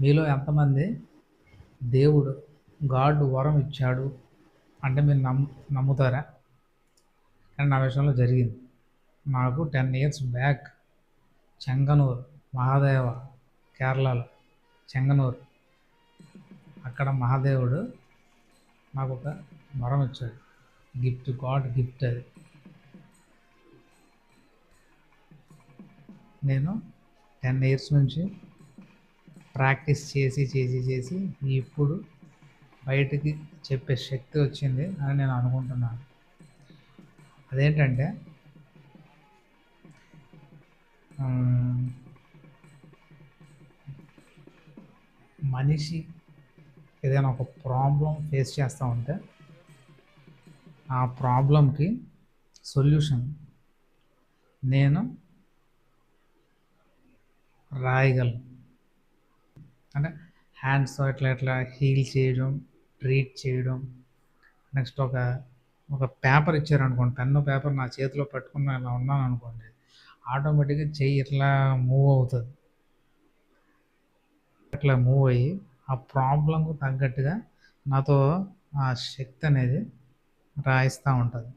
మీలో ఎంతమంది దేవుడు గాడ్ వరం ఇచ్చాడు అంటే మీరు నమ్ముతారా? కానీ నా విషయంలో జరిగింది. నాకు 10 ఇయర్స్ బ్యాక్ చెంగనూరు మహాదేవ, కేరళలో చెంగనూరు, అక్కడ మహాదేవుడు నాకు ఒక వరం ఇచ్చాడు. గిఫ్ట్, గాడ్ గిఫ్ట్ అది. నేను 10 ఇయర్స్ నుంచి ప్రాక్టీస్ చేసి చేసి చేసి ఇప్పుడు బయటికి చెప్పే శక్తి వచ్చింది అని నేను అనుకుంటున్నాను. అదేంటంటే మనిషి ఏదైనా ఒక ప్రాబ్లం ఫేస్ చేస్తూ ఉంటే ఆ ప్రాబ్లంకి సొల్యూషన్ నేను రాయగలను. అంటే హ్యాండ్స్ ఇట్లా ఇట్లా హీల్ చేయడం, ట్రీట్ చేయడం. నెక్స్ట్ ఒక పేపర్ ఇచ్చారనుకోండి, పెన్ను పేపర్ నా చేతిలో పట్టుకున్న ఇలా ఉన్నాను అనుకోండి, ఆటోమేటిక్గా చెయ్యి ఇట్లా మూవ్ అవుతుంది. ఇట్లా మూవ్ అయ్యి ఆ ప్రాబ్లంకు తగ్గట్టుగా నాతో ఆ శక్తి అనేది రాయిస్తూ ఉంటుంది.